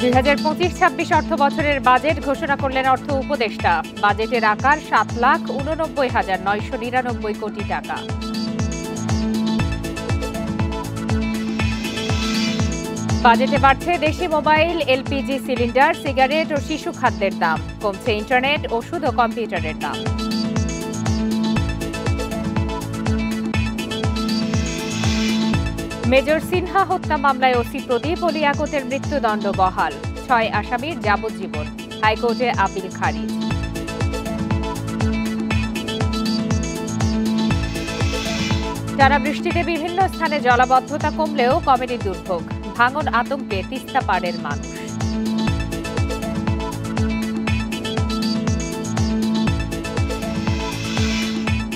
2025-26 অর্থ বছরের বাজেট ঘোষণা করলেন অর্থ উপদেষ্টা। বাজেটের আকার 7,89,999 কোটি টাকা। বাজেটে বাড়ছে দেশি মোবাইল, এলপিজি সিলিন্ডার, সিগারেট ও শিশু খাদ্যের দাম। কমছে ইন্টারনেট, ওষুধ ও কম্পিউটারের দাম। মেজর সিনহা হত্যা মামলায় ওসি প্রদীপ ও লিয়াকতের মৃত্যুদণ্ড বহাল। 6 আসামির যাবজ্জীবন। হাইকোর্টে আপিল খারিজ। টানা বৃষ্টিতে বিভিন্ন স্থানে জলাবদ্ধতা কমলেও কমেনি দুর্ভোগ। ভাঙন আতঙ্কে তিস্তা পাড়ের মানুষ।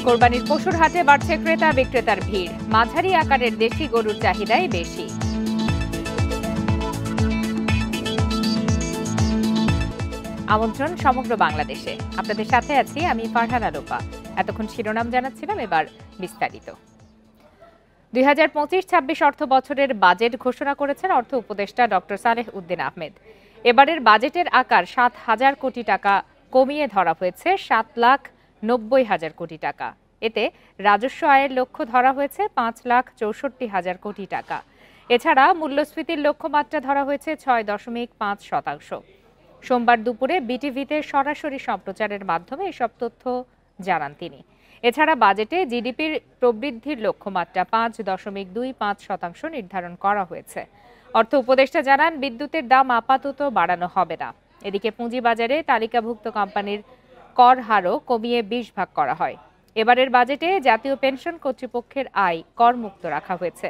কোরবানির পশুর হাটে বাড়ছে ক্রেতা বিক্রেতার ভিড়। মাঝারি আকারের দেশি গরুর চাহিদাই বেশি। আমন্ত্রণ সমগ্র বাংলাদেশে। আপনাদের সাথে আছি আমি ফারহানা লোপা। এতক্ষণ শিরোনাম জানাচ্ছিলাম, এবার বিস্তারিত। 2025-26 অর্থ বছরের বাজেট ঘোষণা করেছেন অর্থ উপদেষ্টা ডক্টর সালেহ উদ্দিন আহমেদ। এবারের বাজেটের আকার 7,000 কোটি টাকা কমিয়ে ধরা হয়েছে 7,90,000 কোটি টাকা। এতে রাজস্ব আয়ের লক্ষ্য ধরা হয়েছে 5,64,000 কোটি টাকা। এছাড়া মূল্যস্ফীতির লক্ষ্যমাত্রা ধরা হয়েছে 6.5%। সোমবার দুপুরে বিটিভিতে সরাসরি সম্প্রচারের মাধ্যমে এসব তথ্য জানান তিনি। এছাড়া বাজেটে জিডিপির প্রবৃদ্ধির লক্ষ্যমাত্রা 5.25% নির্ধারণ করা হয়েছে। অর্থ উপদেষ্টা জানান, বিদ্যুতের দাম আপাতত বাড়ানো হবে না। এদিকে পুঁজিবাজারে তালিকাভুক্ত কোম্পানির কর হারও কমিয়ে 20 ভাগ করা হয়। এবারের বাজেটে জাতীয় পেনশন কর্তৃপক্ষের আয় করমুক্ত রাখা হয়েছে।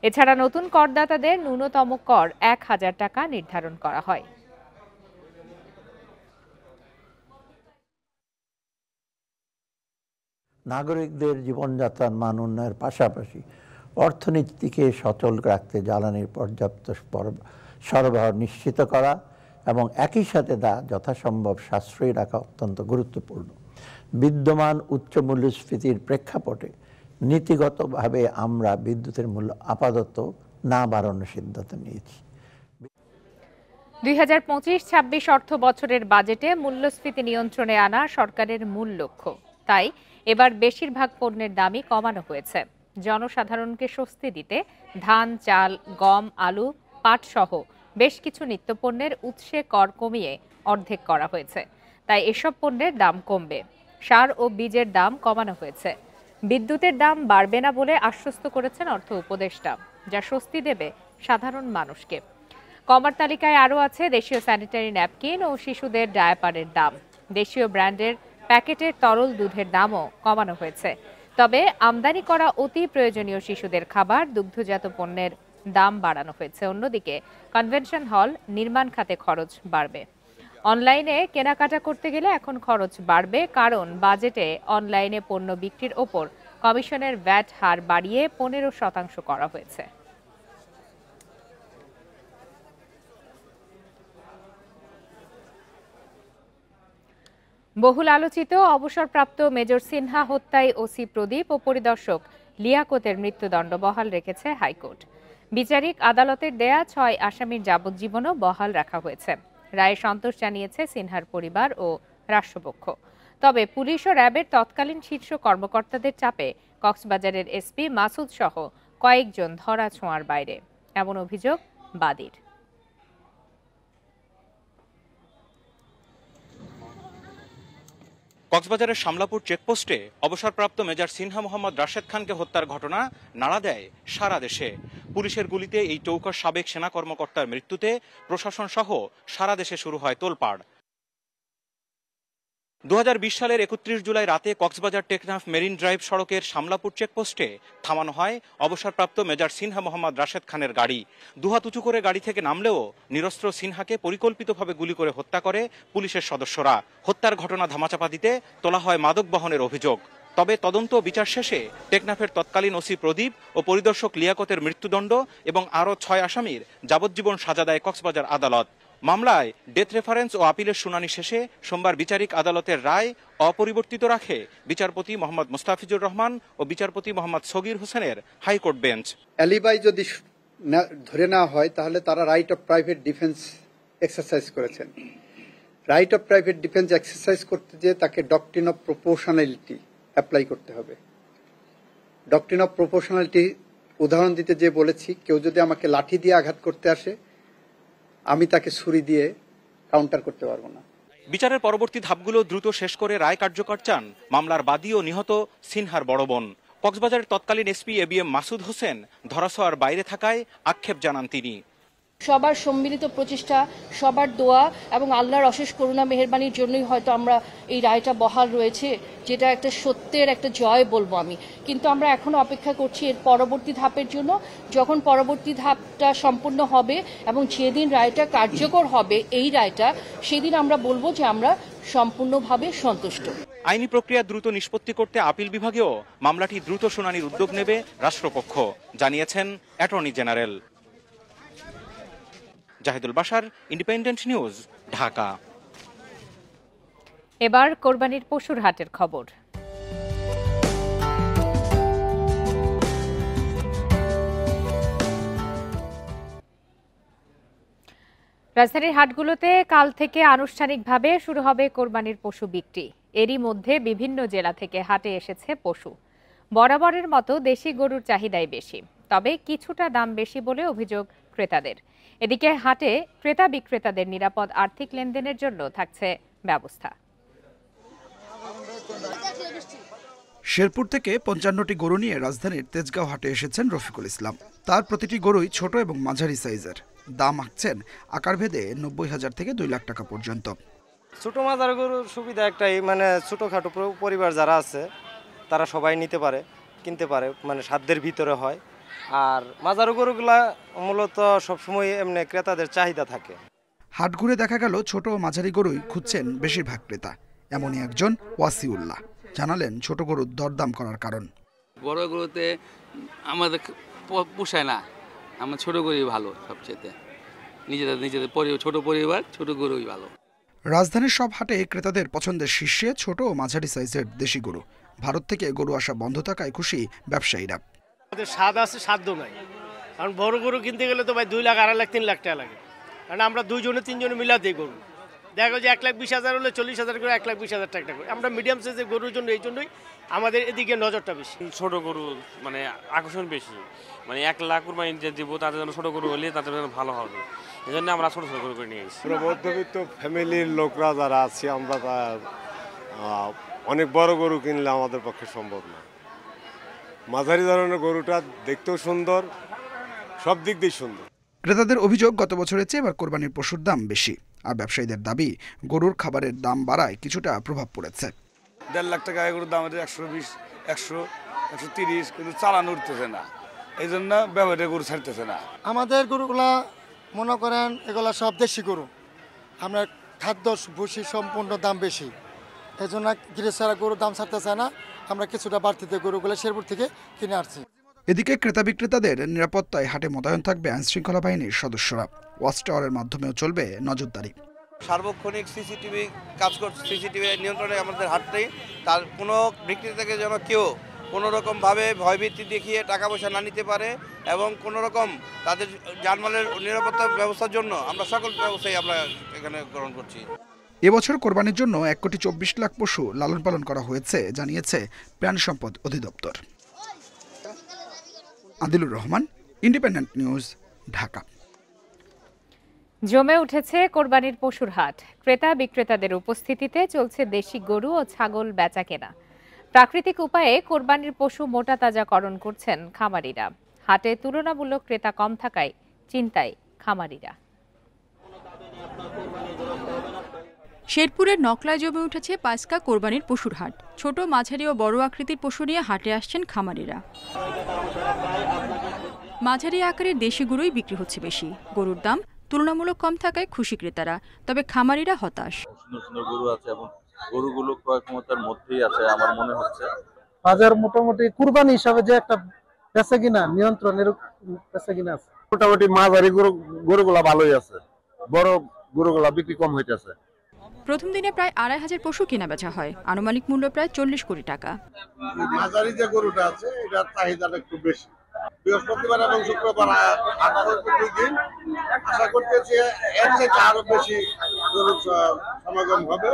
এছাড়া নতুন করদাতাদের ন্যূনতম কর 1,000 টাকা নির্ধারণ করা হয়। নাগরিকদের জীবনযাত্রার মান উন্নয়নের পাশাপাশি অর্থনীতিকে সচল রাখতে জ্বালানির পর্যাপ্ত সরবরাহ নিশ্চিত করা এবং একই সাথে তা যথাসম্ভব সাশ্রয়ী রাখা অত্যন্ত গুরুত্বপূর্ণ। বিদ্যমান উচ্চ মূল্যস্ফীতির প্রেক্ষাপটে নীতিগতভাবে আমরা বিদ্যুতের মূল্য আপাতত না বাড়ানোর সিদ্ধান্ত নিয়েছি। 2025-26 অর্থ বছরের বাজেটে মূল্যস্ফীতি নিয়ন্ত্রণে আনা সরকারের মূল লক্ষ্য। তাই এবার বেশিরভাগ পণ্যের দামই কমানো হয়েছে। জনসাধারণকে স্বস্তি দিতে ধান, চাল, গম, আলু, পাট সহ বেশ কিছু নিত্যপণ্যের উৎসে কর কমিয়ে অর্ধেক করা হয়েছে। তাই এসব পণ্যের দাম কমবে। সার ও বীজের দাম কমানো হয়েছে। বিদ্যুতের দাম বাড়বে না বলে আশ্বস্ত করেছেন অর্থ উপদেষ্টা, যা স্বস্তি দেবে সাধারণ মানুষকে। কমার তালিকায় আরও আছে দেশীয় স্যানিটারি ন্যাপকিন ও শিশুদের ডায়াপারের দাম। দেশীয় ব্র্যান্ডের প্যাকেটের তরল দুধের দামও কমানো হয়েছে। তবে আমদানি করা অতি প্রয়োজনীয় শিশুদের খাবার, দুগ্ধজাত পণ্যের দাম বাড়ানো হয়েছে। অন্যদিকে কনভেনশন হল নির্মাণ খাতে খরচ বাড়বে। অনলাইনে কেনাকাটা করতে গেলে এখন খরচ বাড়বে, কারণ বাজেটে অনলাইনে পণ্য বিক্রির ওপর কমিশনের ভ্যাট হার বাড়িয়ে 15% করা হয়েছে। বহুল আলোচিত অবসরপ্রাপ্ত মেজর সিনহা হত্যায় ওসি প্রদীপ ও পরিদর্শক লিয়াকতের মৃত্যুদণ্ড বহাল রেখেছে হাইকোর্ট। বিচারিক আদালতের দেয়া 6 আসামির যাবজ্জীবনও বহাল রাখা হয়েছে। রায়ে সন্তোষ জানিয়েছে সিনহার পরিবার ও রাষ্ট্রপক্ষ। তবে পুলিশ ও র্যাবের তৎকালীন শীর্ষ কর্মকর্তাদের চাপে কক্সবাজারের এসপি মাসুদ সহ কয়েকজন ধরা ছোঁয়ার বাইরে, এমন অভিযোগ বাদীর। কক্সবাজারের শামলাপুর চেকপোস্টে অবসরপ্রাপ্ত মেজর সিনহা মোহাম্মদ রাশেদ খানকে হত্যার ঘটনা নাড়া দেয় সারা দেশে। পুলিশের গুলিতে এই চৌকার সাবেক সেনা কর্মকর্তার মৃত্যুতে প্রশাসন সহ সারা দেশে শুরু হয় তোলপাড়। 2020 সালের 31 জুলাই রাতে কক্সবাজার টেকনাফ মেরিন ড্রাইভ সড়কের শামলাপুর চেকপোস্টে থামানো হয় অবসরপ্রাপ্ত মেজর সিনহা মোহাম্মদ রাশেদ খানের গাড়ি। দুহাত উঁচু করে গাড়ি থেকে নামলেও নিরস্ত্র সিনহাকে পরিকল্পিতভাবে গুলি করে হত্যা করে পুলিশের সদস্যরা। হত্যার ঘটনা ধামাচাপা দিতে তোলা হয় মাদক বহনের অভিযোগ। তবে তদন্ত বিচার শেষে টেকনাফের তৎকালীন ওসি প্রদীপ ও পরিদর্শক লিয়াকতের মৃত্যুদণ্ড এবং আরও 6 আসামির যাবজ্জীবন সাজা দেয় কক্সবাজার আদালত। মামলায় ডেথ রেফারেন্স ও আপিলের শুনানি শেষে সোমবার বিচারিক আদালতের রায় অপরিবর্তিত রাখে বিচারপতি মোহাম্মদ মুস্তাফিজুর রহমান ও বিচারপতি মোহাম্মদ সগীর হোসেনের হাইকোর্ট বেঞ্চ। অ্যালিবাই যদি ধরে নেওয়া হয় তাহলে তারা right of private defence exercise করেছেন। Right of private defence exercise করতে যে তাকে ডক্ট্রিন অফ প্রপোর্শনালিটি অ্যাপ্লাই করতে হবে। ডক্ট্রিন অফ প্রপোর্শনালিটি উদাহরণ দিতে যে বলেছি, কেউ যদি আমাকে লাঠি দিয়ে আঘাত করতে আসে, আমি তাকে ছুরি দিয়ে কাউন্টার করতে পারবো না। বিচারের পরবর্তী ধাপগুলো দ্রুত শেষ করে রায় কার্যকর চান মামলার বাদী ও নিহত সিনহার বড় বোন। কক্সবাজারের তৎকালীন এসপি এবিএম মাসুদ হোসেন ধরাছোঁয়ার বাইরে থাকায় আক্ষেপ জানান তিনি। সবার সম্মিলিত প্রচেষ্টা, সবার দোয়া এবং আল্লাহর অশেষ করুণা মেহেরবানির জন্যই হয়তো আমরা এই রায়টা বহাল রয়েছে, যেটা একটা সত্যের একটা জয় বলবো আমি। কিন্তু আমরা এখনো অপেক্ষা করছি এর পরবর্তী ধাপের জন্য। যখন পরবর্তী ধাপটা সম্পূর্ণ হবে এবং যেদিন রায়টা কার্যকর হবে এই রায়টা, সেদিন আমরা বলবো যে আমরা সম্পূর্ণভাবে সন্তুষ্ট। আইনি প্রক্রিয়া দ্রুত নিষ্পত্তি করতে আপিল বিভাগেও মামলাটি দ্রুত শুনানির উদ্যোগ নেবে রাষ্ট্রপক্ষ, জানিয়েছেন attorney general. Zahidul Bashar, independent news, Dhaka. এবার কোরবানির পশুর হাটের খবর। রাজধানীর হাটগুলোতে কাল থেকে আনুষ্ঠানিকভাবে শুরু হবে কোরবানির পশু বিক্রি। এরই মধ্যে বিভিন্ন জেলা থেকে হাটে এসেছে পশু। বরাবরের মতো দেশি গরুর চাহিদাই বেশি, তবে কিছুটা দাম বেশি বলে অভিযোগ ক্রেতাদের। এদিকে হাটে ক্রেতা বিক্রেতাদের নিরাপদ আর্থিক লেনদেনের জন্য থাকছে ব্যবস্থা। শেরপুর থেকে ৫৫টি গরু নিয়ে রাজধানীর তেজগাঁও হাটে এসেছেন রফিকুল ইসলাম। তার প্রতিটি গরুই ছোট এবং মাঝারি সাইজের। দাম আঁকছেন আকারভেদে ৯০,০০০ থেকে ২ লাখ টাকা পর্যন্ত। ছোট মাঝারি গরুর সুবিধা একটাই, মানে ছোটখাটো পরিবার যারা আছে তারা সবাই নিতে পারে, কিনতে পারে, মানে সাধ্যের ভিতরে হয়। আর মাঝারি গরুগুলা মূলত সবসময় এমনি ক্রেতাদের চাহিদা থাকে। হাট ঘুরে দেখা গেল ছোট ও মাঝারি গরুই খুঁজছেন বেশিরভাগ ক্রেতা। এমনই একজন ওয়াসিউল্লাহ জানালেন ছোট গরুর দরদাম করার কারণ। বড় গরুতে আমাদের পোষায় না, আমার ছোট গরুই ভালো সবচেয়ে। নিজেদের ছোট পরিবার, ছোট গরুই ভালো। রাজধানীর সব হাটে ক্রেতাদের পছন্দের শীর্ষে ছোট ও মাঝারি সাইজের দেশি গরু। ভারত থেকে গরু আসা বন্ধ থাকায় খুশি ব্যবসায়ীরা। আমাদের স্বাদ আছে, সাধ্য নাই। কারণ বড় গরু কিনতে গেলে তো ভাই ২ লাখ, ২.৫ লাখ, ৩ লাখ টাকা লাগে। কারণ আমরা দুইজনে তিনজনে মিলা দিই গরু। দেখা যায় ১,২০,০০০ হলে ৪০,০০০ করে ১,২০,০০০ টাকা করে। আমরা মিডিয়াম সাইজের গরুর জন্য এই জন্যই আমাদের এদিকে নজরটা বেশি। ছোট গরু মানে আকর্ষণ বেশি, মানে ১ লাখ কুরবানি যে দিব তাদের জন্য ছোট গরু হলে তাদের জন্য ভালো হবে। এই জন্য আমরা ছোট ছোট গরু করে নিয়ে এসেছি। মধ্যবিত্ত ফ্যামিলির লোকরা যারা আছি আমরা অনেক বড় গরু কিনলে আমাদের পক্ষে সম্ভব না। মাঝারি ধরনের গরুটা দেখতেও সুন্দর, সব দিক দিয়ে সুন্দর। ক্রেতাদের অভিযোগ গত বছরের চেয়ে এবার কোরবানির পশুর দাম বেশি। আর ব্যবসায়ীদের দাবি গরুর খাবারের দাম বাড়ায় কিছুটা প্রভাব পড়েছে। ১.৫ লাখ টাকা গরুর দাম ১২০, ১০০, ১৩০, কিন্তু চালান উঠতেছে না। এই জন্য ব্যবহারে গরু ছাড়তেছে না। আমাদের গরুগুলা মনে করেন এগুলা সব দেশি গরু, আমরা খাদ্য ভুসি সম্পূর্ণ দাম বেশি, এই জন্য গৃহসারা গরুর দাম ছাড়তেছে না। আমরা কিছুটা বাড়তিতে গরুগুলো শেরপুর থেকে কিনে আসছি। এদিকে ক্রেতা বিক্রেতাদের নিরাপত্তায় হাটে মোতায়েন থাকবে আইনশৃঙ্খলা বাহিনীর সদস্যরা। ওয়াচ টাওয়ারের মাধ্যমেও চলবে নজরদারি। সার্বক্ষণিক সিসিটিভি কাজ করছে, সিসিটিভি নিয়ন্ত্রণে আমাদের হাটটাই। তার কোনো বিক্রেতাকে যেন কেউ কোনো রকমভাবে ভয়ভীতি দেখিয়ে টাকা পয়সা না নিতে পারে এবং কোনো রকম তাদের জানমালের নিরাপত্তা ব্যবস্থার জন্য আমরা সকল ব্যবস্থাই আমরা এখানে গ্রহণ করছি। এবছর কোরবানির জন্য ১,২৪,০০,০০০ পশু লালন পালন করা হয়েছে, জানিয়েছে প্রাণী সম্পদ অধিদপ্তর। Adilur Rahman, independent news, Dhaka. জমে উঠেছে কোরবানির পশুর হাট। ক্রেতা বিক্রেতাদের উপস্থিতিতে চলছে দেশি গরু ও ছাগল বেচাকেনা। প্রাকৃতিক উপায়ে কোরবানির পশু মোটা তাজাকরণ করছেন খামারিরা। হাটে তুলনামূলক ক্রেতা কম থাকায় চিন্তায় খামারিরা। শেরপুরের নকলায় জমে উঠেছে পাঁচকা কোরবানির পশুর হাট। ছোট, মাঝারি ও বড় আকৃতির পশু নিয়ে হাটে আসছেন খামারিরা। মাঝারি আকারের দেশি গরুই বিক্রি হচ্ছে বেশি। গরুর দাম তুলনামূলক কম থাকায় খুশি ক্রেতারা, তবে খামারিরা হতাশ। সুন্দর সুন্দর গরু আছে এবং গরুগুলো ক্রয় ক্ষমতার মধ্যেই আছে আমার মনে হচ্ছে। বাজার মোটামুটি কুরবানি হিসাবে যে একটা বেচা কিনা নিয়ন্ত্রণের বেচা কিনা আছে। মোটামুটি মাঝারি গরুগুলা ভালোই আছে, বড় গরুগুলা বিক্রি কম হইতেছে। প্রথম দিনে প্রায় ২৫০০ পশু কেনা বেচা হয়, আনুমানিক মূল্য প্রায় ৪০ কোটি টাকা। মাঝারি যে গরুটা আছে এটার চাহিদাটা একটু বেশি, বৃহস্পতিবার এবং শুক্রবার দুই দিন আশা করতেছি এর থেকে আরো বেশি গরুর সমাগম হবে,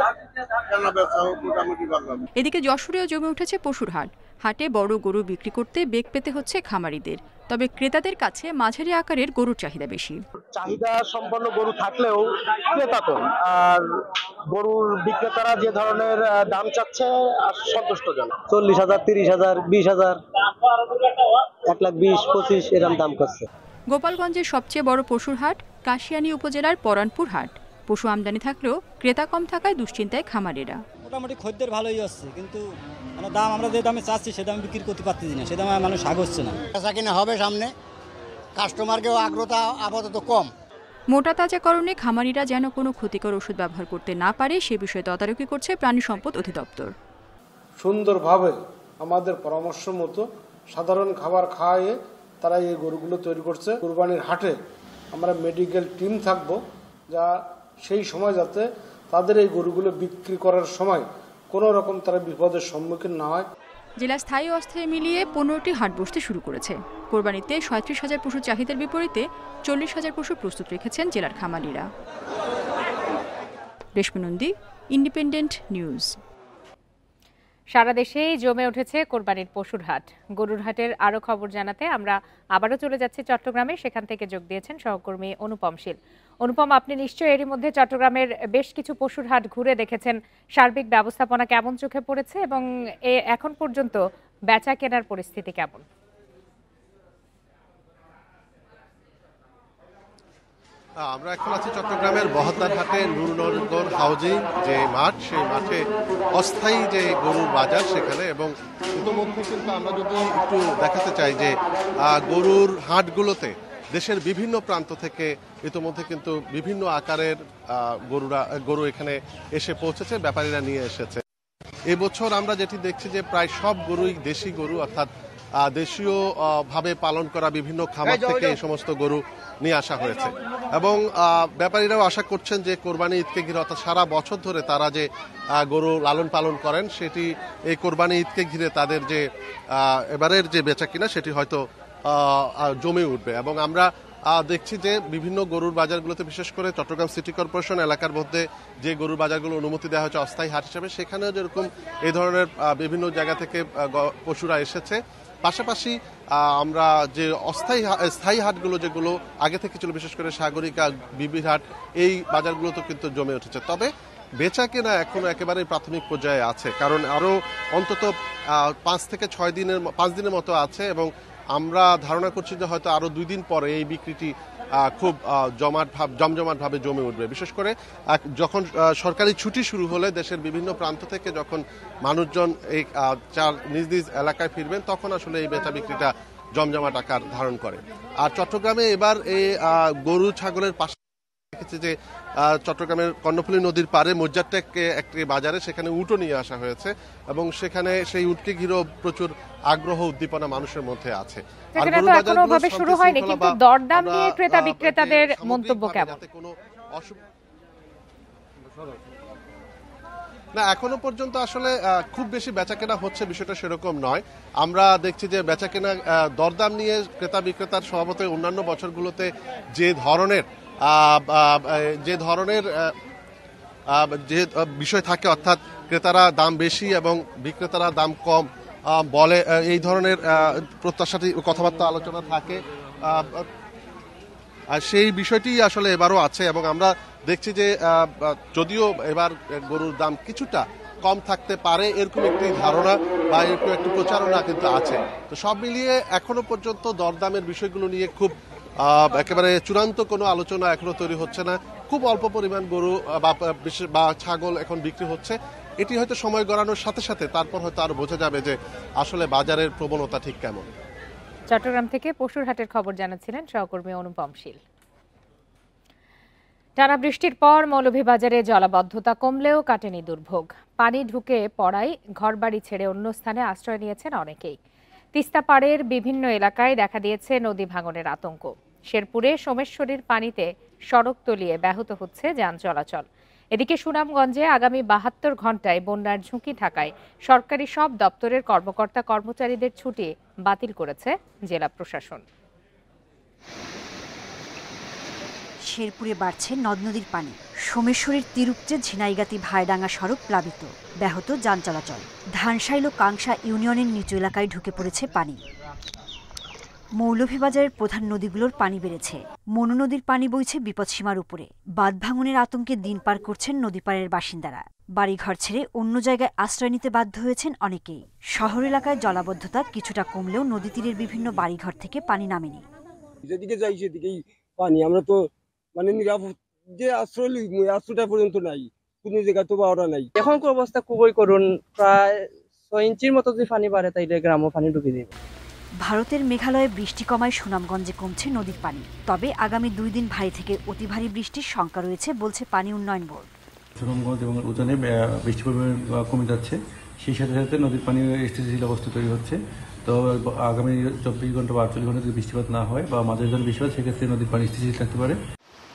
কেনা বেচা মোটামুটি ভালো হবে। এদিকে যশোরেও জমে উঠেছে পশুর হাট। হাটে বড় গরু বিক্রি করতে বেগ পেতে হচ্ছে খামারিদের, তবে ক্রেতাদের কাছে মাঝারি আকারের গরুর চাহিদা বেশি। চাহিদা সম্পন্ন গরু থাকলেও ক্রেতা কম, আর গরুর বিক্রেতারা যে ধরনের দাম চাচ্ছে সন্তুষ্টজনক। 40,000, 30,000, 20,000, 1,20,000, 25,000 এরকম দাম করছে। গোপালগঞ্জের সবচেয়ে বড় পশুর হাট কাশিয়ানী উপজেলার পরানপুর হাট। পশু আমদানি থাকলেও ক্রেতা কম থাকায় দুশ্চিন্তায় খামারিরা। মোটামুটি খদ্দের ভালোই আসছে, কিন্তু দাম আমরা যে দামে চাচ্ছি সে দামে বিক্রি করতে পারতেছি না, সে দামে মানুষ আগাচ্ছে না। বেচা কিনা হবে সামনে, কাস্টমারকেও আগ্রহতা আপাতত কম। মোটা তাজাকরণে খামারিরা যেন কোনো ক্ষতিকর ওষুধ ব্যবহার করতে না পারে সে বিষয়ে তদারকি করছে প্রাণী সম্পদ অধিদপ্তর। সুন্দরভাবে আমাদের পরামর্শ মতো সাধারণ খাবার খাওয়াইয়ে তারা এই গরুগুলো তৈরি করছে। কুরবানির হাটে আমরা মেডিকেল টিম থাকব, যা সেই সময় যাতে তাদের এই গরুগুলো বিক্রি করার সময় কোনো রকম তারা বিপদের সম্মুখীন না হয়। জেলা স্থায়ী অস্থায়ী মিলিয়ে 15টি হাট বসতে শুরু করেছে। কোরবানিতে 37,000 পশু চাহিদার বিপরীতে 40,000 পশু প্রস্তুত রেখেছেন জেলার খামারিরা। রেশমি নন্দী, ইন্ডিপেন্ডেন্ট নিউজ। সারা দেশেই জমে উঠেছে কোরবানির পশুর হাট। গরুর হাটের আরো খবর জানাতে আমরা আবারও চলে যাচ্ছি চট্টগ্রামে। সেখান থেকে যোগ দিয়েছেন সহকর্মী অনুপম শীল। অনুপম, আপনি নিশ্চয়ই এরই মধ্যে চট্টগ্রামের বেশ কিছু পশুর হাট ঘুরে দেখেছেন। সার্বিক ব্যবস্থাপনা কেমন চোখে পড়েছে এবং এখন পর্যন্ত বেচা কেনার পরিস্থিতি কেমন? আমরা এখন আছি চট্টগ্রামের বহদ্দার হাটে নুরনগর হাউজিং যে মাঠ, সেই মাঠে অস্থায়ী যে গরুর বাজার সেখানে। এবং ইতিমধ্যে কিন্তু আমরা যদি একটু দেখাতে চাই যে গরুর হাটগুলোতে দেশের বিভিন্ন প্রান্ত থেকে ইতিমধ্যে কিন্তু বিভিন্ন আকারের গরু এখানে এসে পৌঁছেছে, ব্যাপারীরা নিয়ে এসেছে। এবছর আমরা যেটি দেখছি যে প্রায় সব গরুই দেশি গরু, অর্থাৎ দেশীয় ভাবে পালন করা বিভিন্ন খামার থেকে এই সমস্ত গরু নিয়ে আসা হয়েছে। এবং ব্যাপারীরাও আশা করছেন যে কোরবানি ঈদকে ঘিরে, অর্থাৎ সারা বছর ধরে তারা যে গরু লালন পালন করেন সেটি এই কোরবানি ঈদকে ঘিরে তাদের যে এবারের যে বেচা কিনা সেটি হয়তো জমে উঠবে। এবং আমরা দেখছি যে বিভিন্ন গরুর বাজারগুলোতে, বিশেষ করে চট্টগ্রাম সিটি কর্পোরেশন এলাকার মধ্যে যে গরুর বাজারগুলো অনুমতি দেওয়া হয়েছে অস্থায়ী হাট হিসেবে, সেখানেও যেরকম এই ধরনের বিভিন্ন জায়গা থেকে পশুরা এসেছে। পাশাপাশি আমরা যে স্থায়ী হাটগুলো যেগুলো আগে থেকে ছিল, বিশেষ করে সাগরিকা, বিবির হাট, এই বাজারগুলো তো কিন্তু জমে উঠেছে। তবে বেচা কেনা এখনো একেবারে প্রাথমিক পর্যায়ে আছে, কারণ আরো অন্তত 5 থেকে 5 দিনের মতো আছে। এবং আমরা ধারণা করছি যে হয়তো আরো 2 দিন পরে এই বিক্রিটি খুব জমজমাট ভাবে জমে উঠবে। বিশেষ করে যখন সরকারি ছুটি শুরু হলে দেশের বিভিন্ন প্রান্ত থেকে যখন মানুষজন এই নিজ নিজ এলাকায় ফিরবেন, তখন আসলে এই বেচা বিক্রিটা জমজমাট আকার ধারণ করে। আর চট্টগ্রামে এবার এই গরু ছাগলের পাশে দেখেছি যে চট্টগ্রামের কর্ণফুলী নদীর পারে মজ্জারটেকে একটি বাজারে সেখানে উটও নিয়ে আসা হয়েছে এবং সেখানে সেই উটকে ঘিরেও প্রচুর আগ্রহ উদ্দীপনা মানুষের মধ্যে আছে। শুরু হয়নি, কিন্তু দরদাম নিয়ে ক্রেতা বিক্রেতাদের মন্তব্য কেমন? না, এখনো পর্যন্ত আসলে খুব বেশি বেচাকেনা হচ্ছে বিষয়টা সেরকম নয়। আমরা দেখছি যে বেচাকেনা দরদাম নিয়ে ক্রেতা বিক্রেতার স্বভাবতই অন্যান্য বছরগুলোতে যে ধরনের যে বিষয় থাকে, অর্থাৎ ক্রেতারা দাম বেশি এবং বিক্রেতারা দাম কম বলে, এই ধরনের প্রত্যাশাটি কথাবার্তা আলোচনা থাকে, আর সেই বিষয়টি আসলে এবারও আছে। এবং আমরা দেখছি যে যদিও এবার গরুর দাম কিছুটা কম থাকতে পারে এরকম একটি ধারণা বা এরকম একটি প্রচারণা কিন্তু আছে। তো সব মিলিয়ে এখনো পর্যন্ত দরদামের বিষয়গুলো নিয়ে খুব একেবারে চূড়ান্ত কোনো আলোচনা এখনো তৈরি হচ্ছে না। খুব অল্প পরিমাণ গরু বা ছাগল এখন বিক্রি হচ্ছে। এটি হয়তো সময় গড়ানোর সাথে সাথে তারপর হয়তো আরো বোঝা যাবে যে আসলে বাজারের প্রবণতা ঠিক কেমন। চট্টগ্রাম থেকে পশুর হাটের খবর জানাচ্ছিলেন সহকর্মী অনুপম শীল। টানা বৃষ্টির পর মৌলভীবাজারে জলাবদ্ধতা কমলেও কাটেনি দুর্ভোগ। পানি ঢুকে পড়ায় ঘরবাড়ি ছেড়ে অন্য স্থানে আশ্রয় নিয়েছেন অনেকেই। তিস্তা পাড়ের বিভিন্ন এলাকায় দেখা দিয়েছে নদী ভাঙনের আতঙ্ক। শেরপুরে সোমেশ্বরীর পানিতে সড়ক তলিয়ে ব্যাহত হচ্ছে যান চলাচল। এদিকে সুনামগঞ্জে আগামী ৭২ ঘন্টায় বন্যার ঝুঁকি থাকায় সরকারি সব দপ্তরের কর্মকর্তা কর্মচারীদের ছুটি বাতিল করেছে জেলা প্রশাসন। শেরপুরে বাড়ছে নদ নদীর পানি। সোমেশ্বরীর তিরুপচে ঝিনাইগাতি ভাইডাঙ্গা সড়ক প্লাবিত, ব্যাহত যান চলাচল। ধানশাইল ও কাংসা ইউনিয়নের নিচু এলাকায় ঢুকে পড়েছে পানি। মৌলভীবাজারের প্রধান নদীগুলোর পানি বেড়েছে। মনু নদীর পানি বইছে বিপদসীমার উপরে। বাঁধ ভাঙনের আতঙ্কে দিন পার করছেন নদীপাড়ের বাসিন্দারা। বাড়িঘর ছেড়ে অন্য জায়গায় আশ্রয় নিতে বাধ্য হয়েছেন অনেকেই। শহর এলাকায় জলাবদ্ধতা কিছুটা কমলেও নদী তীরের বিভিন্ন বাড়িঘর থেকে পানি নামেনি। যেদিকে যাই সেদিকেই পানি। আমরা তো মানে নিরাপদ যে আশ্রয় লই আশ্রয়টা পর্যন্ত নাই, কোনো জায়গায় তো পাওয়া নাই। এখনকার অবস্থা খুবই করুণ। প্রায় ৬ ইঞ্চির মতো যদি পানি বাড়ে তাইলে গ্রামও পানি ঢুকে দেবে। ভারতের মেঘালয়ে বৃষ্টি কমায় সুনামগঞ্জে কমছে নদীর পানি। তবে আগামী 2 দিন ভারী থেকে অতি ভারী বৃষ্টির শঙ্কা রয়েছে বলছে পানি উন্নয়ন বোর্ড। সুনামগঞ্জ এবং উজানে বৃষ্টির পরিমাণ কমে যাচ্ছে, সেই সাথে সাথে নদীর পানি স্থিতিশীল অবস্থা তৈরি হচ্ছে। তো আগামী 24 ঘন্টা বা 48 ঘন্টা যদি বৃষ্টিপাত না হয় বা মাঝারি ধরনের বৃষ্টিপাত, সেক্ষেত্রে নদীর পানি স্থিতিশীল থাকতে পারে।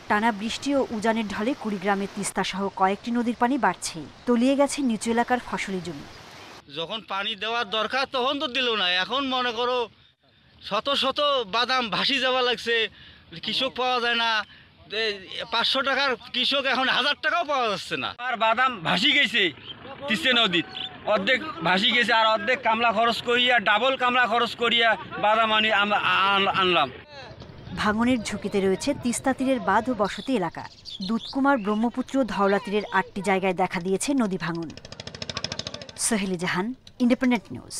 টানা বৃষ্টি ও উজানের ঢলে কুড়িগ্রামের তিস্তা সহ কয়েকটি নদীর পানি বাড়ছে। তলিয়ে গেছে নিচু এলাকার ফসলি জমি। যখন পানি দেওয়ার দরকার তখন তো দিল না। এখন মনে করো শত শত বাদাম ভাসি যাওয়া লাগছে, কৃষক পাওয়া যায় না। 500 টাকার কৃষক এখন 1000 টাকাও পাওয়া যাচ্ছে না। আর বাদাম ভাসি গেছে তিস্তা নদীত, অর্ধেক ভাসি গেছে, আর অর্ধেক কামলা খরচ করিয়া, ডাবল কামলা খরচ করিয়া বাদাম আনলাম। ভাঙনের ঝুঁকিতে রয়েছে তিস্তা তীরের বাঁধ ও বসতি এলাকা। দুধকুমার, ব্রহ্মপুত্র, ধওলা তীরের 8টি জায়গায় দেখা দিয়েছে নদী ভাঙন। সোহেলি জাহান, ইন্ডিপেন্ডেন্ট নিউজ।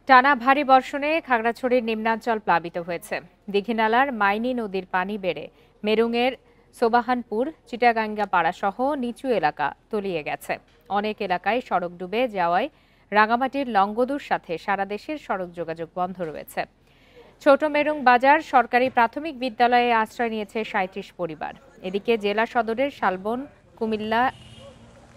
টানা ভারী বর্ষণে খাগড়াছড়ির নিম্নাঞ্চল প্লাবিত হয়েছে। দীঘিনালার মাইনি নদীর পানি বেড়ে মেরুংয়ের সোবাহানপুর, চিটাগাঙ্গা পাড়া সহ নিচু এলাকা তলিয়ে গেছে। অনেক এলাকায় সড়ক ডুবে যাওয়ায় রাঙামাটির লংগদুর সাথে সারা দেশের সড়ক যোগাযোগ বন্ধ রয়েছে। ছোট মেরুং বাজার সরকারি প্রাথমিক বিদ্যালয়ে আশ্রয় নিয়েছে 37 পরিবার। এদিকে জেলা সদরের শালবন,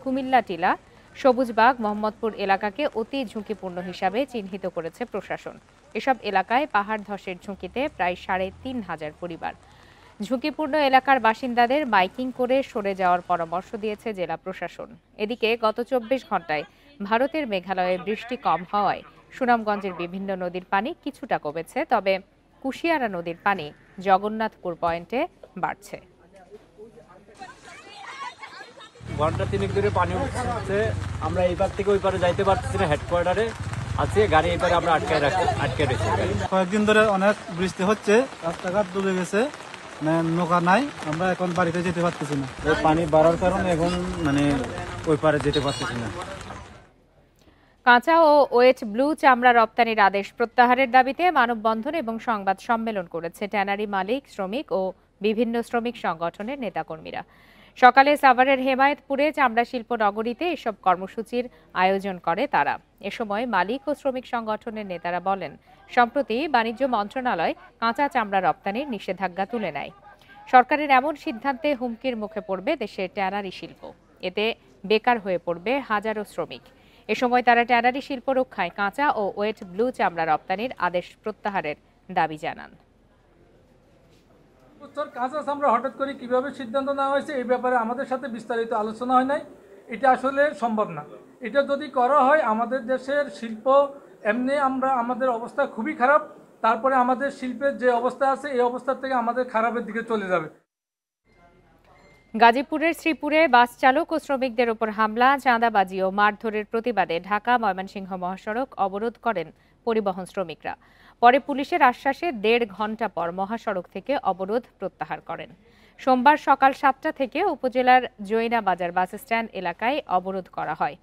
কুমিল্লা টিলা, সবুজবাগ, মোহাম্মদপুর এলাকাকে অতি ঝুঁকিপূর্ণ হিসাবে চিহ্নিত করেছে প্রশাসন। এসব এলাকায় পাহাড় ধসের ঝুঁকিতে প্রায় ৩,৫০০ পরিবার। ঝুঁকিপূর্ণ এলাকার বাসিন্দাদের মাইকিং করে সরে যাওয়ার পরামর্শ দিয়েছে জেলা প্রশাসন। এদিকে গত 24 ঘন্টায় ভারতের মেঘালয়ে বৃষ্টি কম হওয়ায় সুনামগঞ্জের বিভিন্ন নদীর পানি কিছুটা কমেছে, তবে কুশিয়ারা নদীর পানি জগন্নাথপুর পয়েন্টে বাড়ছে। ঘন্টা 3 ধরে পানি উঠছে, আমরা এইবার থেকে ওই পারে যাইতে পারতেছি না। হেডকোয়ার্টারে আছে গাড়ি, এইবারে আমরা আটকে রয়েছে। কয়েকদিন ধরে অনেক বৃষ্টি হচ্ছে, রাস্তাঘাট ডুবে গেছে, নৌকা নাই, আমরা এখন বাড়িতে যেতে পারতেছি না। পানি বাড়ার কারণে এখন ওই পারে যেতে পারতেছি না। কাঁচা ও ওয়েট ব্লু চামড়া রপ্তানির আদেশ প্রত্যাহারের দাবিতে মানববন্ধন এবং সংবাদ সম্মেলন করেছে ট্যানারি মালিক, শ্রমিক ও বিভিন্ন শ্রমিক সংগঠনের নেতাকর্মীরা। সকালে সাভারের হেমায়েতপুরে চামড়া শিল্প নগরীতে এসব কর্মসূচির আয়োজন করে তারা। এ সময় মালিক ও শ্রমিক সংগঠনের নেতারা বলেন, সম্প্রতি বাণিজ্য মন্ত্রণালয় কাঁচা চামড়া রপ্তানির নিষেধাজ্ঞা তুলে নেয়। সরকারের এমন সিদ্ধান্তে হুমকির মুখে পড়বে দেশের ট্যানারি শিল্প। এতে বেকার হয়ে পড়বে হাজারো শ্রমিক। এ সময় তারা ট্যানারি শিল্প রক্ষায় কাঁচা ও ওয়েট ব্লু চামড়া রপ্তানির আদেশ প্রত্যাহারের দাবি জানান। কাঁচা চামড়া হঠাৎ করে কিভাবে সিদ্ধান্ত নেওয়া হয়েছে এই ব্যাপারে আমাদের সাথে বিস্তারিত আলোচনা হয় নাই। এটা আসলে সম্ভব না। এটা যদি করা হয় আমাদের দেশের শিল্প এমনি আমাদের অবস্থা খুবই খারাপ, তারপরে আমাদের শিল্পের যে অবস্থা আছে এই অবস্থা থেকে আমাদের খারাপের দিকে চলে যাবে। গাজীপুরের শ্রীপুরে বাস চালক ও শ্রমিকদের উপর হামলা, চাঁদাবাজি ও মারধরের প্রতিবাদে ঢাকা ময়মনসিংহ মহাসড়ক অবরোধ করেন পরিবহন শ্রমিকরা। পরে পুলিশের আশ্বাসে 1.5 ঘন্টা পর মহাসড়ক থেকে অবরোধ প্রত্যাহার করেন। সোমবার সকাল 7টা থেকে উপজেলার জৈনা বাজার বাস স্ট্যান্ড এলাকায় অবরোধ করা হয়।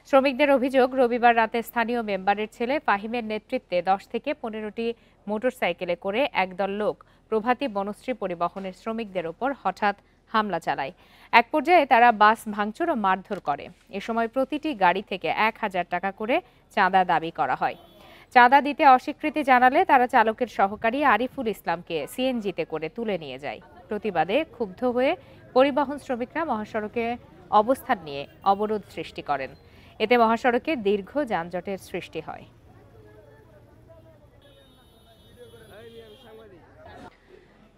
শ্রমিকদের অভিযোগ, রবিবার রাতে স্থানীয় মেম্বারের ছেলে ফাহিমের নেতৃত্বে 10 থেকে 15টি মোটরসাইকেলে করে একদল লোক প্রভাতী বনশ্রী পরিবহনের শ্রমিকদের উপর হঠাৎ হামলা চালায়। এক পর্যায়ে তারা বাস ভাঙচুর ও মারধর করে। এ সময় প্রতিটি গাড়ি থেকে 1000 টাকা করে চাঁদা দাবি করা হয়। চাঁদা দিতে অস্বীকৃতি জানালে তারা চালকের সহকারী আরিফুল ইসলামকে সিএনজিতে করে তুলে নিয়ে যায়। প্রতিবাদে ক্ষুব্ধ হয়ে পরিবহন শ্রমিকরা মহাসড়কে অবস্থান নিয়ে অবরোধ সৃষ্টি করেন। এতে মহাসড়কে দীর্ঘ যানজটের সৃষ্টি হয়।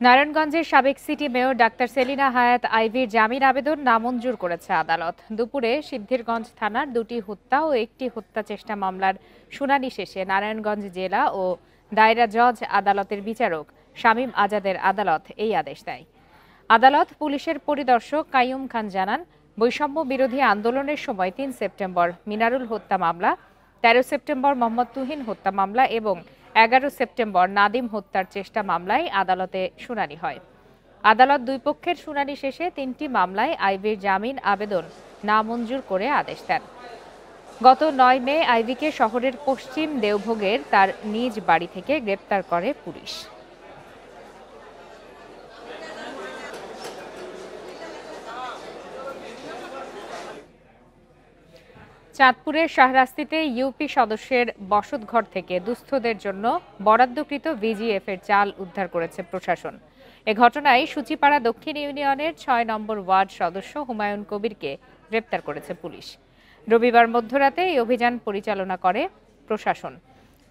নারায়ণগঞ্জের সাবেক সিটি মেয়র ডাক্তার সেলিনা হায়াত আইভির জামিন আবেদন নামঞ্জুর করেছে আদালত। দুপুরে সিদ্ধিরগঞ্জ থানার 2টি হত্যা ও 1টি হত্যা চেষ্টা মামলার শুনানি শেষে নারায়ণগঞ্জ জেলা ও দায়রা জজ আদালতের বিচারক শামীম আজাদের আদালত এই আদেশ দেয়। আদালত পুলিশের পরিদর্শক কাইয়ুম খান জানান, বৈষম্য বিরোধী আন্দোলনের সময় 3 সেপ্টেম্বর মিনারুল হত্যা মামলা, 13 সেপ্টেম্বর মোহাম্মদ তুহিন হত্যা মামলা এবং 11 সেপ্টেম্বর নাদিম হত্যার চেষ্টা মামলায় আদালতে শুনানি হয়। আদালত দুই পক্ষের শুনানি শেষে 3টি মামলায় আইভির জামিন আবেদন নামঞ্জুর করে আদেশ দেন। গত 9 মে আইভিকে শহরের পশ্চিম দেওভোগের তার নিজ বাড়ি থেকে গ্রেপ্তার করে পুলিশ। চাঁদপুরের শাহরাস্তিতে ইউপি সদস্যের বসতঘর থেকে দুস্থদের জন্য বরাদ্দকৃত ভিজিএফ এর চাল উদ্ধার করেছে প্রশাসন। এ ঘটনায় সূচিপাড়া দক্ষিণ ইউনিয়নের 6 নম্বর ওয়ার্ড সদস্য হুমায়ুন কবিরকে গ্রেপ্তার করেছে পুলিশ। রবিবার মধ্যরাতে এই অভিযান পরিচালনা করে প্রশাসন।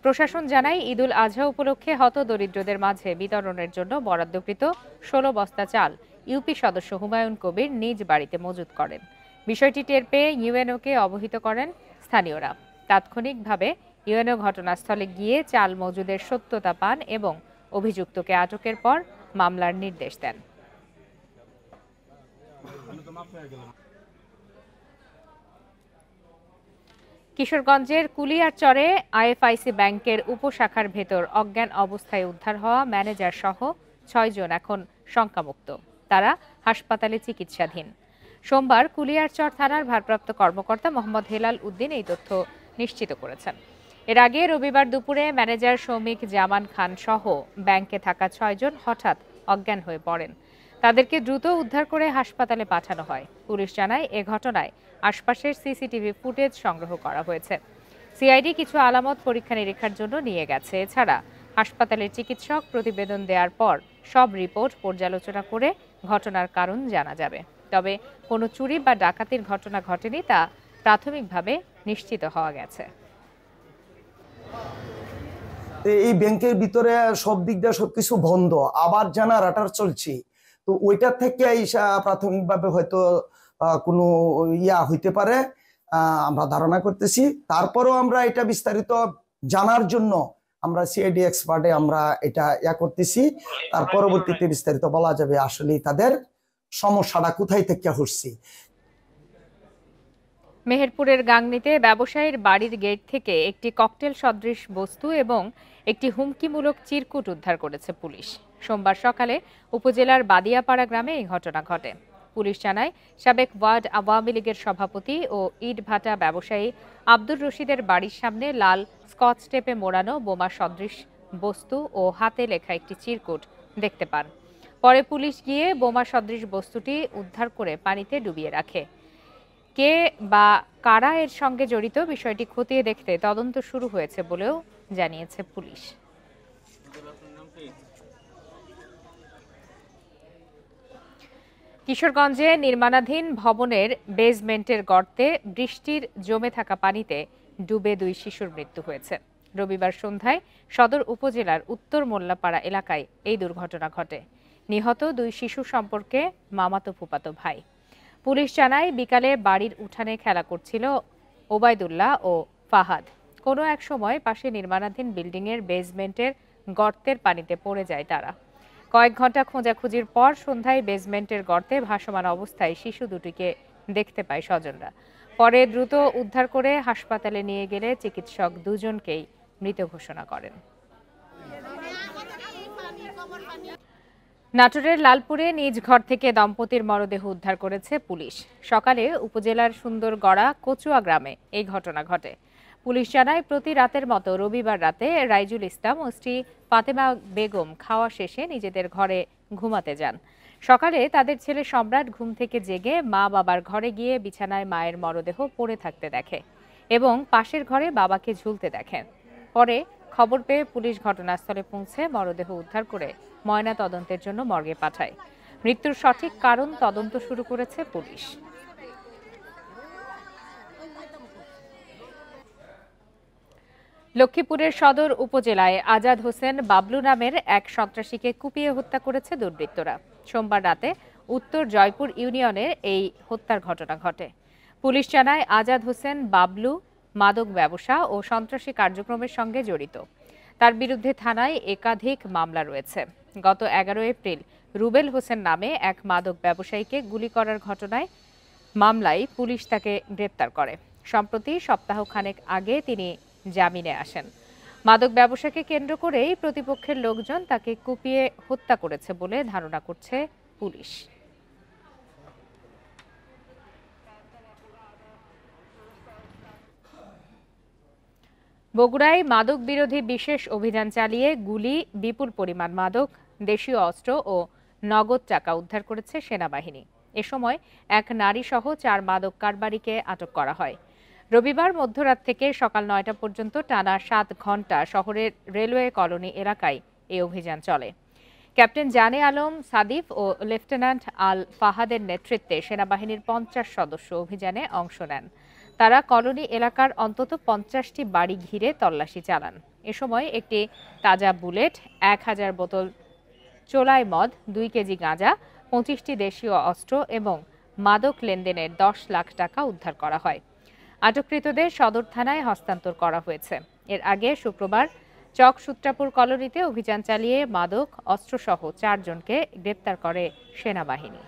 প্রশাসন জানায়, ঈদুল আজহা উপলক্ষে হতদরিদ্রদের মাঝে বিতরণের জন্য বরাদ্দকৃত 16 বস্তা চাল ইউপি সদস্য হুমায়ুন কবির নিজ বাড়িতে মজুত করেন। বিষয়টি টের পেয়ে ইউএনওকে অবহিত করেন স্থানীয়রা। তাৎক্ষণিকভাবে ইউএনও ঘটনাস্থলে গিয়ে চাল মজুদের সত্যতা পান এবং অভিযুক্তকে আটকের পর মামলার নির্দেশ দেন। কিশোরগঞ্জের কুলিয়ারচরে আইএফআইসি ব্যাংকের উপশাখার ভেতর অজ্ঞান অবস্থায় উদ্ধার হওয়া ম্যানেজার সহ 6 জন এখন শঙ্কামুক্ত। তারা হাসপাতালে চিকিৎসাধীন। সোমবার কুলিয়ারচর থানার ভারপ্রাপ্ত কর্মকর্তা মোহাম্মদ হেলাল উদ্দিন এই তথ্য নিশ্চিত করেছেন। এর আগে রবিবার দুপুরে ম্যানেজার শৌমিক জামান খান সহ ব্যাংকে থাকা 6 জন হঠাৎ অজ্ঞান হয়ে পড়েন। তাদেরকে দ্রুত উদ্ধার করে হাসপাতালে পাঠানো হয়। পুলিশ জানায়, এ ঘটনায় আশপাশের সিসিটিভি ফুটেজ সংগ্রহ করা হয়েছে। সিআইডি কিছু আলামত পরীক্ষা নিরীক্ষার জন্য নিয়ে গেছে। এছাড়া হাসপাতালের চিকিৎসক প্রতিবেদন দেওয়ার পর সব রিপোর্ট পর্যালোচনা করে ঘটনার কারণ জানা যাবে। তবে কোনো চুরি বা ডাকাতির ঘটনা ঘটেনি তা প্রাথমিকভাবে নিশ্চিত হওয়া গেছে। এই ব্যাংকের ভিতরে সব দিক দিয়ে সবকিছু বন্ধ, আবার জেনারেটর চলছে, তো ওইটা থেকে প্রাথমিকভাবে হয়তো কোনো হইতে পারে আমরা ধারণা করতেছি। তারপরেও আমরা এটা বিস্তারিত জানার জন্য আমরা সিআইডি এক্সপার্টে আমরা এটা করতেছি। তার পরবর্তীতে বিস্তারিত বলা যাবে আসলে তাদের সমস্যাটা কোথায় থেকে হচ্ছে। মেহেরপুরের গাংনীতে ব্যবসায়ীর বাড়ির গেট থেকে একটি ককটেল সদৃশ বস্তু এবং একটি হুমকিমূলক চিরকুট উদ্ধার করেছে পুলিশ। সোমবার সকালে উপজেলার বাদিয়াপাড়া গ্রামে এই ঘটনা ঘটে। পুলিশ জানায়, সাবেক ওয়ার্ড আওয়ামী লীগের সভাপতি ও ইটভাটা ব্যবসায়ী আব্দুর রশিদের বাড়ির সামনে লাল স্কচ টেপে মোড়ানো বোমা সদৃশ বস্তু ও হাতে লেখা একটি চিরকুট দেখতে পান। পরে পুলিশ গিয়ে বোমা সদৃশ বস্তুটি উদ্ধার করে পানিতে ডুবিয়ে রাখে। কে বা কারা এর সঙ্গে জড়িত বিষয়টি খতিয়ে দেখতে তদন্ত শুরু হয়েছে বলেও জানিয়েছে পুলিশ। কিশোরগঞ্জে নির্মাণাধীন ভবনের বেসমেন্টের গর্তে বৃষ্টির জমে থাকা পানিতে ডুবে 2 শিশুর মৃত্যু হয়েছে। রবিবার সন্ধ্যায় সদর উপজেলার উত্তর মোল্লাপাড়া এলাকায় এই দুর্ঘটনা ঘটে। নিহত 2 শিশু সম্পর্কে মামাতো ফুফাতো ভাই। পুলিশ জানায়, বিকালে বাড়ির উঠানে খেলা করছিল ওবায়দুল্লাহ ও ফাহাদ। কোনো এক সময় পাশে নির্মাণাধীন বিল্ডিংয়ের বেসমেন্টের গর্তের পানিতে পড়ে যায় তারা। কয়েক ঘন্টা খোঁজাখুঁজির পর সন্ধ্যায় বেসমেন্টের গর্তে ভাসমান অবস্থায় শিশু দুটিকে দেখতে পায় স্বজনরা। পরে দ্রুত উদ্ধার করে হাসপাতালে নিয়ে গেলে চিকিৎসক 2 জনকেই মৃত ঘোষণা করেন। নাটোরের লালপুরে নিজ ঘর থেকে দম্পতির মরদেহ উদ্ধার করেছে পুলিশ। সকালে উপজেলার সুন্দরগড়া কচুয়া গ্রামে এই ঘটনা ঘটে। পুলিশ জানায়, প্রতি রাতের মতো রবিবার রাতে রাইজুল ইসলাম ও স্ত্রী ফাতেমা বেগম খাওয়া শেষে নিজেদের ঘরে ঘুমাতে যান। সকালে তাদের ছেলে সম্রাট ঘুম থেকে জেগে মা বাবার ঘরে গিয়ে বিছানায় মায়ের মরদেহ পড়ে থাকতে দেখে এবং পাশের ঘরে বাবাকে ঝুলতে দেখেন। পরে খবর পেয়ে পুলিশ ঘটনাস্থলে পৌঁছে মরদেহ উদ্ধার করে ময়না তদন্তের জন্য মর্গে পাঠায়। মৃত্যুর সঠিক কারণ তদন্ত শুরু করেছে পুলিশ। লক্ষ্মীপুরের সদর উপজেলায় আজাদ হোসেন বাবলু নামের এক সন্ত্রাসীকে কুপিয়ে হত্যা করেছে দুর্বৃত্তরা। সোমবার রাতে উত্তর জয়পুর ইউনিয়নের এই হত্যার ঘটনা ঘটে। পুলিশ জানায় আজাদ হোসেন বাবলু মাদক ব্যবসা ও সন্ত্রাসী কার্যক্রমের সঙ্গে জড়িত। তার বিরুদ্ধে থানায় একাধিক মামলা রয়েছে। গত 11 এপ্রিল রুবেল হোসেন নামে এক মাদক ব্যবসায়ীকে গুলি করার মামলায় পুলিশ তাকে গ্রেপ্তার করে। সম্প্রতি সপ্তাহখানেক আগে তিনি জামিনে আসেন। মাদক ব্যবসাকে কেন্দ্র করেই প্রতিপক্ষের লোকজন তাকে কুপিয়ে হত্যা করেছে বলে ধারণা করছে পুলিশ। বগুড়ায় মাদক বিরোধী বিশেষ অভিযান চালিয়ে গুলি, বিপুল পরিমাণ মাদক, দেশীয় অস্ত্র ও নগদ টাকা উদ্ধার করেছে সেনাবাহিনী। এ সময় এক নারী সহ 4 মাদক কারবারিকে আটক করা হয়। রবিবার মধ্যরাত থেকে সকাল 9টা পর্যন্ত টানা 7 ঘণ্টা শহরের রেলওয়ে কলোনি এলাকায় এই অভিযান চলে। ক্যাপ্টেন জানে আলম সাদিফ ও লেফটেন্যান্ট আল ফাহাদের নেতৃত্বে সেনাবাহিনীর 50 সদস্য অভিযানে অংশ নেন। তারা কলোনি এলাকার অন্তত 50টি বাড়ি ঘিরে তল্লাশি চালান। এ সময় একটি তাজা বুলেট, 1000 বোতল চোলাই মদ, 2 কেজি গাঁজা, 25টি দেশীয় অস্ত্র এবং মাদক লেনদেনের 10 লাখ টাকা উদ্ধার করা হয়। আটককৃতদের সদর থানায় হস্তান্তর করা হয়েছে। এর আগে শুক্রবার চক সূত্রাপুর কলোনিতে অভিযান চালিয়ে মাদক, অস্ত্রসহ 4 জনকে গ্রেপ্তার করে সেনাবাহিনী।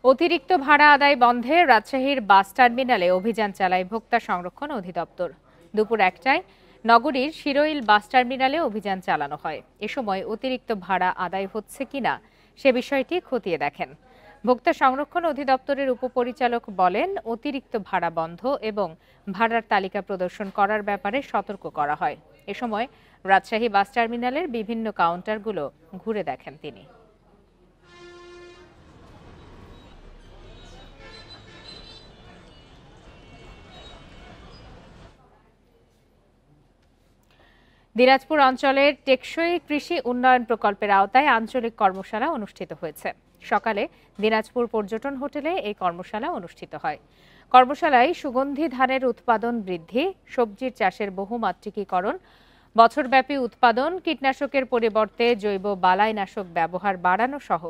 অতিরিক্ত ভাড়া আদায় বন্ধে রাজশাহীর বাস টার্মিনালে অভিযান চালায় ভোক্তা সংরক্ষণ অধিদপ্তর। দুপুর 1টায় নগরীর শিরোইল বাস টার্মিনালে অভিযান চালানো হয়। এ সময় অতিরিক্ত ভাড়া আদায় হচ্ছে কিনা সে বিষয়টি খতিয়ে দেখেন। ভোক্তা সংরক্ষণ অধিদপ্তরের উপপরিচালক বলেন, অতিরিক্ত ভাড়া বন্ধ এবং ভাড়ার তালিকা প্রদর্শন করার ব্যাপারে সতর্ক করা হয়। এ সময় রাজশাহী বাস টার্মিনালের বিভিন্ন কাউন্টারগুলো ঘুরে দেখেন তিনি। দিনাজপুর অঞ্চলের টেকসই কৃষি উন্নয়ন প্রকল্পের আওতায় আঞ্চলিক কর্মশালা অনুষ্ঠিত হয়েছে। সকালে দিনাজপুর পর্যটন হোটেলে এই কর্মশালা অনুষ্ঠিত হয়। কর্মশালায় সুগন্ধি ধানের উৎপাদন বৃদ্ধি, সবজির চাষের বহুমাত্রিকীকরণ, বছরব্যাপী উৎপাদন, কীটনাশকের পরিবর্তে জৈব বালাইনাশক ব্যবহার বাড়ানো সহ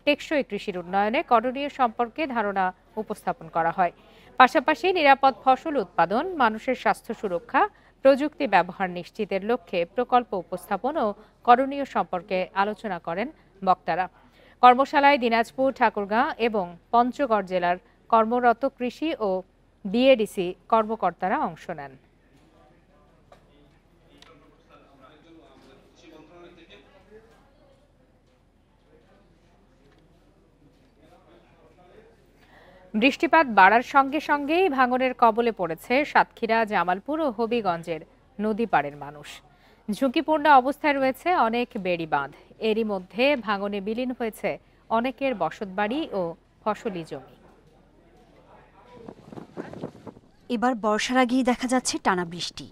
টেকসই কৃষির উন্নয়নে করণীয় সম্পর্কে ধারণা উপস্থাপন করা হয়। পাশাপাশি নিরাপদ ফসল উৎপাদন, মানুষের স্বাস্থ্য সুরক্ষা, প্রযুক্তি ব্যবহার নিশ্চিতের লক্ষ্যে প্রকল্প উপস্থাপন ও করণীয় সম্পর্কে আলোচনা করেন বক্তারা। কর্মশালায় দিনাজপুর, ঠাকুরগাঁ এবং পঞ্চগড় জেলার কর্মরত কৃষি ও বিএডিসি কর্মকর্তারা অংশ নেন। বৃষ্টিপাত বাড়ার সঙ্গে সঙ্গেই ভাঙনের কবলে পড়েছে সাতক্ষীরা, জামালপুর ও হবিগঞ্জের নদী পাড়ের মানুষ। ঝুঁকিপূর্ণ অবস্থায় রয়েছে অনেক বেড়ি বাঁধ। এরই মধ্যে ভাঙনে বিলীন হয়েছে অনেকের বসতবাড়ি ও ফসলি জমি। এবার বর্ষার আগেই দেখা যাচ্ছে টানা বৃষ্টি,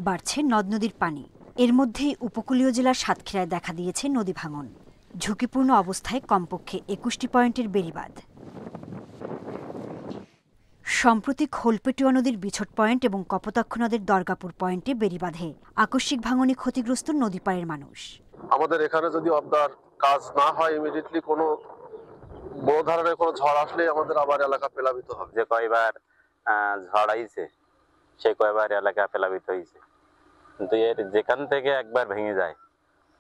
বাড়ছে নদ নদীর পানি। এর মধ্যেই উপকূলীয় জেলার সাতক্ষীরায় দেখা দিয়েছে নদী ভাঙন। ঝুঁকিপূর্ণ অবস্থায় কমপক্ষে 21টি পয়েন্টের বেড়িবাঁধ। সম্প্রতি খোলপেটুয়া নদীর বিছট পয়েন্ট এবং কপোতাক্ষ নদের দরগাপুর পয়েন্টে বেড়িবাঁধে আকস্মিক ভাঙনে ক্ষতিগ্রস্ত নদী পাড়ের মানুষ। আমাদের এখানে যদি অবদার কাজ না হয়, ইমিডিয়েটলি কোনো বড় ধরনের কোনো ঝড় আসলে আমাদের আবার এলাকা প্লাবিত হবে। যে কয়বার ঝড় আইছে সে কয়বার এলাকা প্লাবিত হয়েছে, কিন্তু এর যেখান থেকে একবার ভেঙে যায়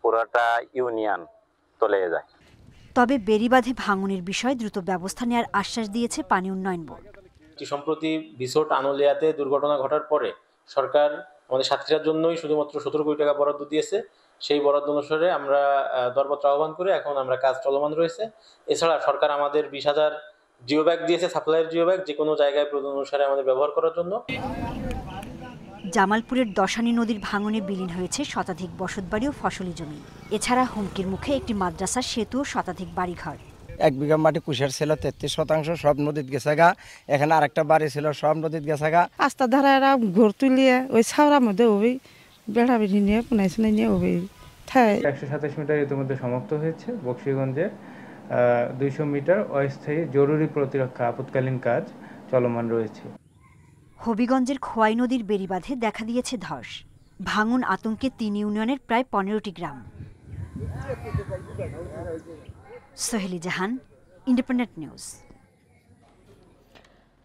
পুরোটা ইউনিয়ন তলে যায়। তবে বেড়িবাঁধে ভাঙনের বিষয়ে দ্রুত ব্যবস্থা নেওয়ার আশ্বাস দিয়েছে পানি উন্নয়ন বোর্ড। সম্প্রতি বিছট আনোলিয়াতে দুর্ঘটনা ঘটার পরে সরকার আমাদের সাতক্ষীরার জন্যই শুধুমাত্র 17 কোটি টাকা বরাদ্দ দিয়েছে। সেই বরাদ্দ অনুসারে আমরা দরপত্র আহ্বান করে এখন আমরা কাজ চলমান রয়েছে। এছাড়া সরকার আমাদের 20,000 জিও ব্যাগ দিয়েছে, সাপ্লাইয়ের জিও ব্যাগ, যে কোনো জায়গায় প্রয়োজন অনুসারে আমাদের ব্যবহার করার জন্য। জামালপুরের দশানী নদীর ভাঙনে বিলীন হয়েছে শতাধিক বসতবাড়ি ও ফসলি জমি। এছাড়া হুমকির মুখে একটি মাদ্রাসা, সেতু ও শতাধিক বাড়িঘর। 1 বিঘা মাটি কুশের ছিল, 33% সব নদীত গেছে গা। এখানে আরেকটা বাড়ি ছিল, সব নদীত গেছে গা। রাস্তা ধারে ঘর তুলিয়ে ওই ছাওড়ার মধ্যে ওই বেড়া বেড়ি নিয়ে পুনাইছে নিয়ে ওই 127 মিটার ইতিমধ্যে সমাপ্ত হয়েছে। বক্সিগঞ্জে 200 মিটার অস্থায়ী জরুরি প্রতিরক্ষা আপৎকালীন কাজ চলমান রয়েছে। হবিগঞ্জের খোয়াই নদীর বেড়িবাঁধে দেখা দিয়েছে ধস। ভাঙন আতঙ্কে ৩ ইউনিয়নের প্রায় ১৫টি গ্রাম। সোহেলি জাহান, ইন্ডিপেন্ডেন্ট নিউজ।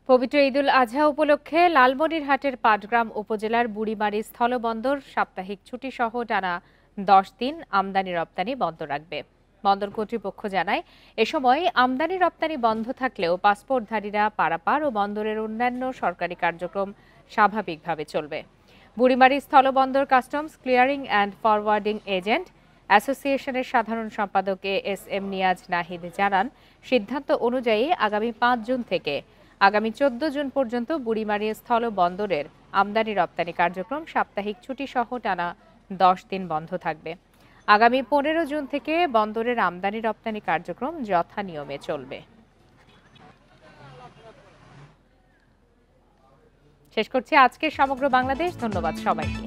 পবিত্র ঈদুল আজহা উপলক্ষে লালমনিরহাটের পাটগ্রাম উপজেলার বুড়িমারি স্থলবন্দর সাপ্তাহিক ছুটি সহ টানা 10 দিন আমদানি রপ্তানি বন্ধ রাখবে। বন্দর কর্তৃপক্ষ জানায়, এ সময় আমদানি রপ্তানি বন্ধ থাকলেও পাসপোর্টধারীরা পারাপার ও বন্দরের অন্যান্য সরকারি কার্যক্রম স্বাভাবিকভাবে চলবে। বুড়িমারি স্থলবন্দর customs clearing and forwarding agent অ্যাসোসিয়েশনের সাধারণ সম্পাদক এস.এম. নিয়াজ নাহিদ জানান, সিদ্ধান্ত অনুযায়ী আগামী 5 জুন থেকে আগামী 14 জুন পর্যন্ত বুড়িমারি স্থল বন্দরের আমদানি রপ্তানি কার্যক্রম সাপ্তাহিক ছুটি সহ টানা 10 দিন বন্ধ থাকবে। আগামী 15 জুন থেকে বন্দরের আমদানি রপ্তানি কার্যক্রম যথা নিয়মে চলবে। শেষ করছি আজকের সমগ্র বাংলাদেশ। ধন্যবাদ সবাইকে।